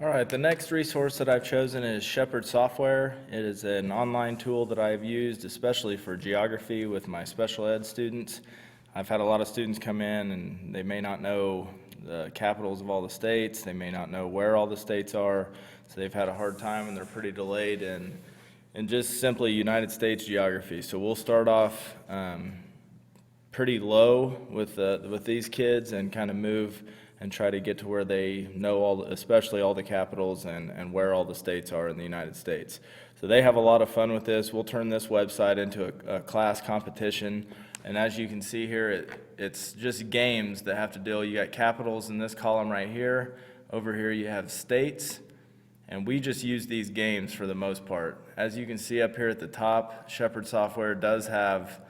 All right, the next resource that I've chosen is Sheppard Software. It is an online tool that I've used especially for geography with my special ed students. I've had a lot of students come in and they may not know the capitals of all the states, they may not know where all the states are, so they've had a hard time and they're pretty delayed in just simply United States geography. So we'll start off pretty low with these kids and kind of move and try to get to where they know especially all the capitals and where all the states are in the United States. So they have a lot of fun with this. We'll turn this website into a class competition. And as you can see here, it's just games that have to deal. You got capitals in this column right here. Over here you have states. And we just use these games for the most part. As you can see up here at the top, Sheppard Software does have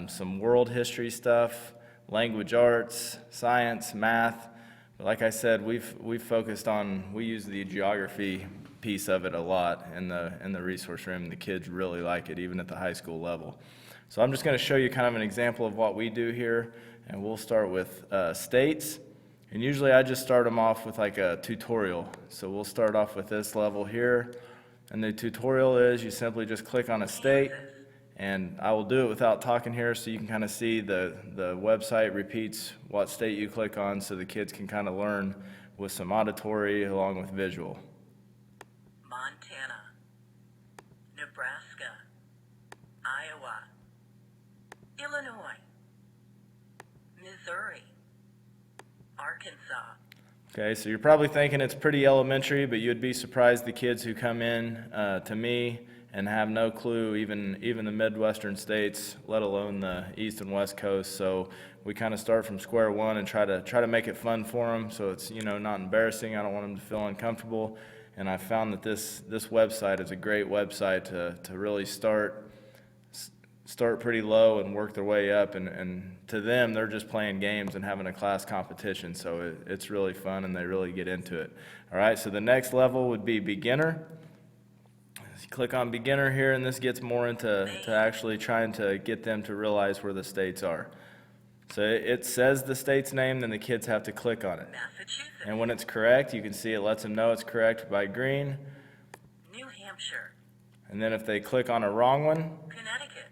some world history stuff, language arts, science, math. But like I said, we use the geography piece of it a lot in the resource room. The kids really like it, even at the high school level. So I'm just going to show you kind of an example of what we do here, and we'll start with states. And usually I just start them off with like a tutorial. So we'll start off with this level here, and the tutorial is you simply just click on a state. And I will do it without talking here so you can kind of see the website repeats what state you click on so the kids can kind of learn with some auditory along with visual. Montana, Nebraska, Iowa, Illinois, Missouri, Arkansas. Okay, so you're probably thinking it's pretty elementary, but you'd be surprised the kids who come in to me and have no clue, even the Midwestern states, let alone the East and West Coast. So we kind of start from square one and try to make it fun for them, so it's not embarrassing. I don't want them to feel uncomfortable. And I found that this website is a great website to really start pretty low and work their way up. And to them, they're just playing games and having a class competition. So it's really fun and they really get into it. All right, so the next level would be beginner. Click on beginner here, and this gets more into actually trying to get them to realize where the states are. So it says the state's name, then the kids have to click on it. Massachusetts, And when it's correct, you can see it lets them know it's correct by green. New Hampshire, And then if they click on a wrong one, Connecticut,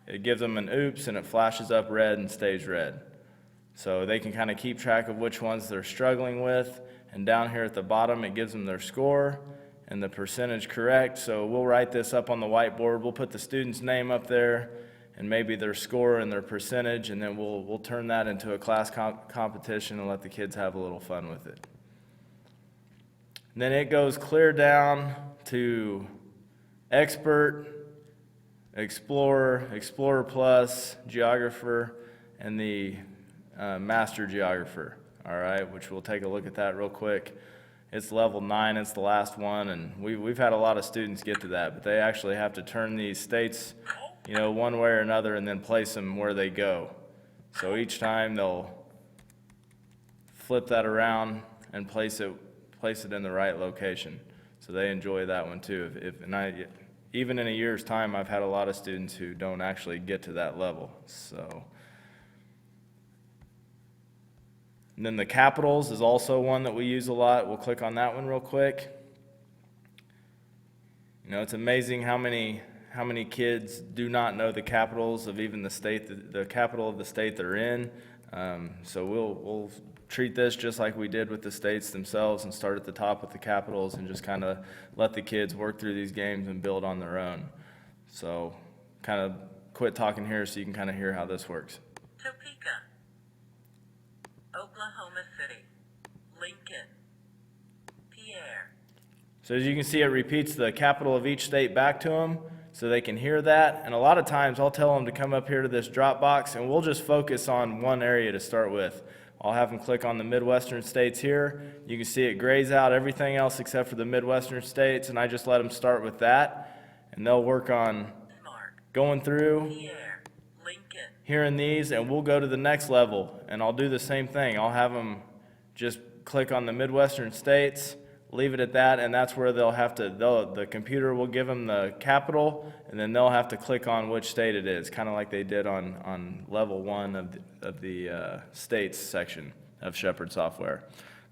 it gives them an oops, and it flashes up red and stays red. So they can kind of keep track of which ones they're struggling with. And down here at the bottom, it gives them their score and the percentage correct. So we'll write this up on the whiteboard. We'll put the student's name up there and maybe their score and their percentage, and then we'll turn that into a class competition and let the kids have a little fun with it. And then it goes clear down to expert, explorer, explorer plus, geographer, and the master geographer. All right, which we'll take a look at that real quick. It's level 9, it's the last one, and we've had a lot of students get to that, but they actually have to turn these states, one way or another and then place them where they go. So each time they'll flip that around and place it in the right location. So they enjoy that one too. Even in a year's time, I've had a lot of students who don't actually get to that level. And then the capitals is also one that we use a lot. We'll click on that one real quick. It's amazing how many kids do not know the capitals of even the state, the capital of the state they're in. So we'll treat this just like we did with the states themselves and start at the top with the capitals and just kind of let the kids work through these games and build on their own. So kind of quit talking here so you can kind of hear how this works. Topeka, Oklahoma City, Lincoln, Pierre. So as you can see, it repeats the capital of each state back to them so they can hear that. And a lot of times I'll tell them to come up here to this drop box and we'll just focus on one area to start with. I'll have them click on the Midwestern states here. You can see it grays out everything else except for the Midwestern states, and I just let them start with that. And they'll work on going through, Pierre, Lincoln, hearing these, and we'll go to the next level. And I'll do the same thing. I'll have them just click on the Midwestern states, leave it at that, and that's where the computer will give them the capital, and then they'll have to click on which state it is, kind of like they did on level 1 of the states section of Sheppard Software.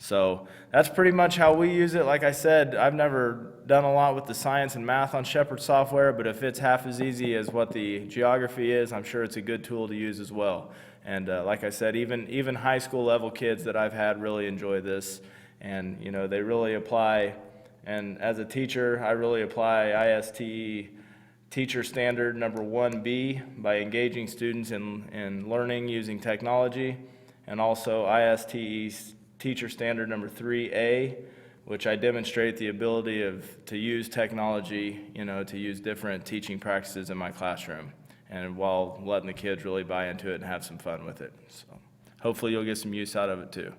So that's pretty much how we use it. Like I said, I've never done a lot with the science and math on Sheppard Software, but if it's half as easy as what the geography is, I'm sure it's a good tool to use as well. And like I said, even high school level kids that I've had really enjoy this, and they really apply. And as a teacher, I really apply ISTE Teacher Standard number 1B by engaging students in learning using technology, and also ISTE Teacher Standard number 3A, which I demonstrate the ability to use technology, to use different teaching practices in my classroom, and while letting the kids really buy into it and have some fun with it. So hopefully you'll get some use out of it too.